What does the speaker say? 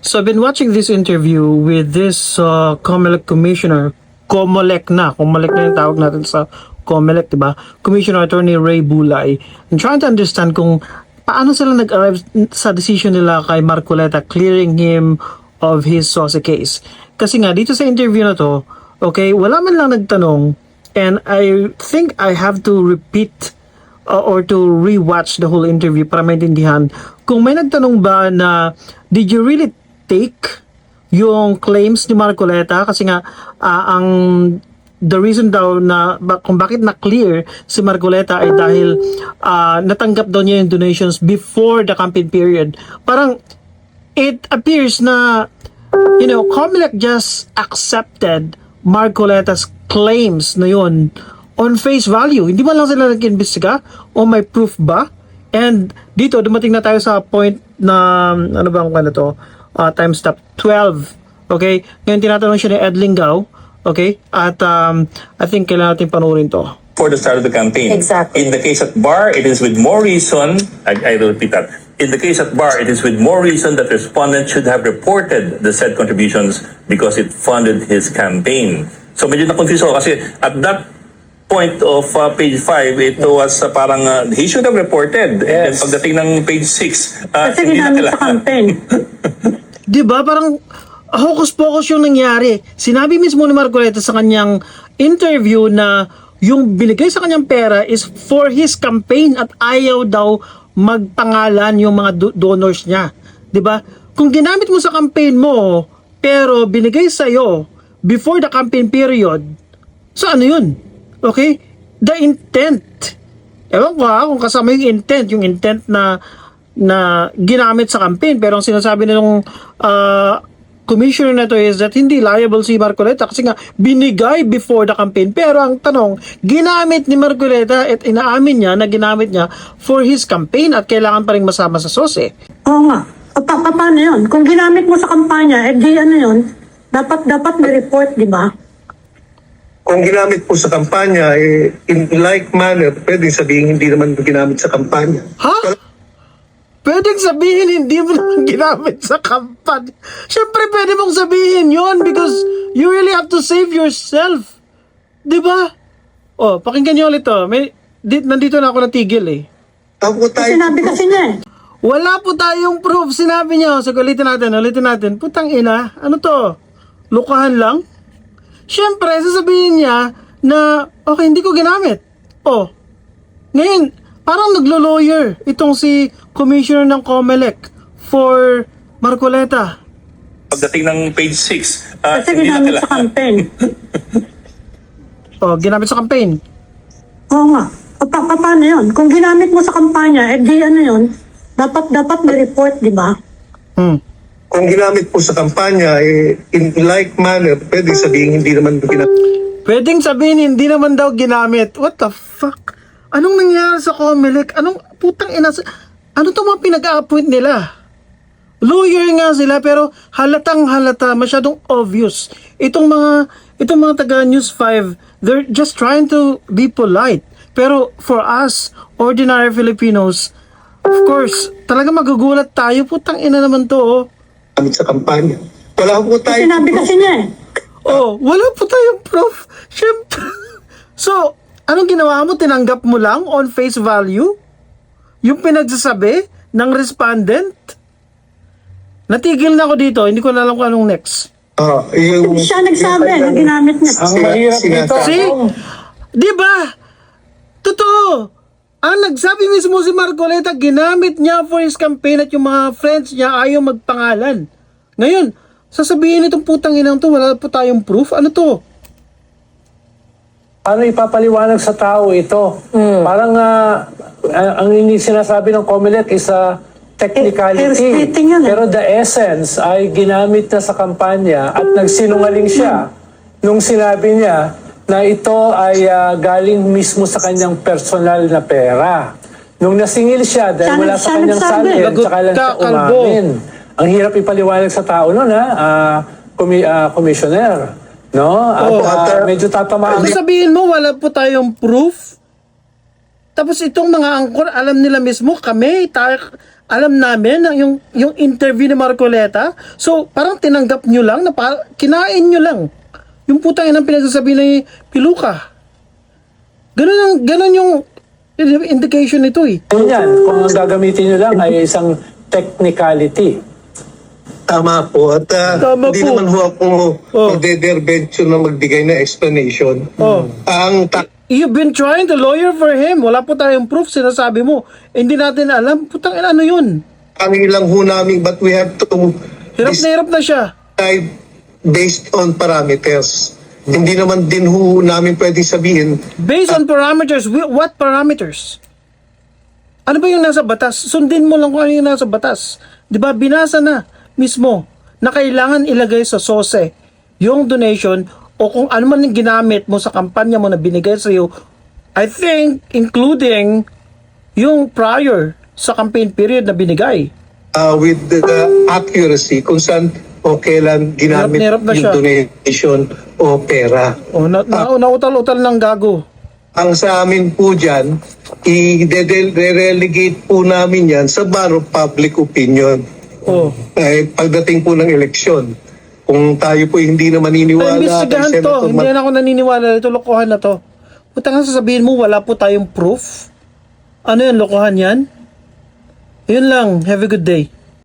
So I've been watching this interview with this COMELEC commissioner, COMELEC na yung tawag natin sa COMELEC, diba? Commissioner Attorney Ray Bulay. I'm trying to understand kung paano sila nag-arrive sa decision nila kay Marcoleta clearing him of his SOSE case. Kasi nga, dito sa interview na to, okay, wala man lang nagtanong, and I think I have to repeat or to rewatch the whole interview para maintindihan kung may nagtanong ba na did you really take yung claims ni Marcoleta kasi nga the reason daw na kung bakit na-clear si Marcoleta ay dahil natanggap daw niya yung donations before the campaign period. Parang it appears na COMELEC just accepted Marcoleta's claims na yun on face value. Hindi man lang sila nag-imbestiga o may proof ba? And dito dumating na tayo sa point na ano ba ang kanya to? Time stop 12. Okay? Ngayon tinatanong siya ni Ed Lingao. Okay? At I think kailangan natin panoorin to. For the start of the campaign. Exactly. In the case at Bar, it is with more reason, I will repeat that. In the case at Bar, it is with more reason that respondent should have reported the said contributions because it funded his campaign. So medyo na-confuse ako kasi at that point of page 5, it was parang he should have reported. And then pagdating ng page 6, Kasi hindi na ginamit sa kailangan. campaign. Diba? Parang hocus-pocus yung nangyari. Sinabi mismo ni Marcoleta sa kanyang interview na yung binigay sa kanyang pera is for his campaign at ayaw daw magpangalan yung mga donors niya. Diba? Kung ginamit mo sa campaign mo, pero binigay sa'yo before the campaign period, so ano yun? Okay? The intent. Ewan ko kung kasama yung intent na ginamit sa campaign, pero ang sinasabi nung commissioner na to is that hindi liable si Marcoleta kasi nga binigay before the campaign. Pero ang tanong, ginamit ni Marcoleta at inaamin niya na ginamit niya for his campaign at kailangan pa rin masama sa SOSE. Oo nga. Paano yun? Kung ginamit mo sa kampanya, di ano yun, dapat may report, di ba? Kung ginamit po sa kampanya, in like manner, pwedeng sabihin hindi naman ginamit sa kampanya. Ha? Pwedeng sabihin hindi mo naman ginamit sa kampanya. Siyempre pwede mong sabihin yon because you really have to save yourself. Diba? Oh, pakinggan niyo ulit to. Nandito na ako natigil eh. Ako tayo, Sinabi kasi niya eh. Wala po tayong proof. Sinabi niyo. So ulitin natin. Putang ina. Ano to? Lukahan lang? Siyempre, sasabihin niya na okay, hindi ko ginamit. Oh. Ngayon, parang naglo-lawyer itong si commissioner ng COMELEC for Marcoleta. Pagdating ng page 6, Kasi hindi na ginamit sa kailangan. campaign. Oh, ginamit sa campaign. Oo nga. Paano yun? Kung ginamit mo sa kampanya, di ano yun, dapat may report, di ba? kung ginamit po sa kampanya, in like manner, pwedeng sabihin hindi naman ginamit. Pwedeng sabihin hindi naman daw ginamit. What the fuck? Anong nangyari sa COMELEC? Anong putang ina? Ano to mga pinag-a-appoint nila? Lawyer nga sila pero halatang halata, masyadong obvious. Itong mga taga News 5, they're just trying to be polite. Pero for us, ordinary Filipinos, of course, talaga magugulat tayo. Putang ina naman to, oh. Ginamit sa kampanya. Wala po tayo. Sinabi kasi niya eh. Oh, wala po tayong proof. Siyempre. So, anong ginawa mo? Tinanggap mo lang on face value? Yung pinagsasabi ng respondent? Natigil na ako dito. Hindi ko na alam kung anong next. Siya nagsabi na ginamit niya. Ang mahirap dito. See? Di ba? Totoo. Ang nagsabi mismo si Marcoleta, ginamit niya for his campaign at yung mga friends niya ayaw magpangalan. Ngayon, sasabihin itong putang inang to, wala po tayong proof. Ano to? Paano ipapaliwanag sa tao ito? Parang ang sinasabi ng COMELEC is technicality. Hair-splitting yun eh. Pero the essence ay ginamit na sa kampanya at nagsinungaling siya nung sinabi niya na ito ay galing mismo sa kanyang personal na pera. Nung nasingil siya dahil wala sa kanyang salin, Lagot saka lang ka, siya kalbo. umamin. Ang hirap ipaliwanag sa tao nun, commissioner. No? At medyo tatamaan. Sasabihin mo, wala po tayong proof? Tapos itong mga angkor, alam nila mismo, kami, alam namin na yung interview ni Marcoleta. So, parang tinanggap nyo lang, na kinain nyo lang. Yung putang inang pinagsasabi ni Piluka. Ganun yung indication nito eh. Yan, kung ang gagamitin nyo lang ay isang technicality. Tama po. At Tama hindi po. naman ho ako magdederventure na magbigay na explanation. Ang You've been trying to lawyer for him. Wala po tayong proof, sinasabi mo. Hindi natin alam. Putang ina, ano yun? tangi lang ho namin, but we have to Hirap na siya. decide based on parameters. Hindi naman din ho namin pwede sabihin Based on parameters, what parameters? Ano ba yung nasa batas? Sundin mo lang kung ano yung nasa batas. Di ba, binasa na mismo na kailangan ilagay sa SOSE yung donation o kung ano man yung ginamit mo sa kampanya mo na binigay sa iyo. I think, including yung prior sa campaign period na binigay. with the accuracy kung saan o kailan ginamit Hirap na yung siya. donation o pera. O, nautal-utal ng gago. Ang sa amin po dyan, i-relegate po namin yan sa bar of public opinion. O. Pagdating po ng eleksyon, kung tayo po hindi na maniniwala Imbestigahan kay to. Senator Hindi na ako naniniwala dito. Lokohan na to. Putang nga sasabihin mo, wala po tayong proof. Ano yan? Lokohan yan? Yun lang. Have a good day.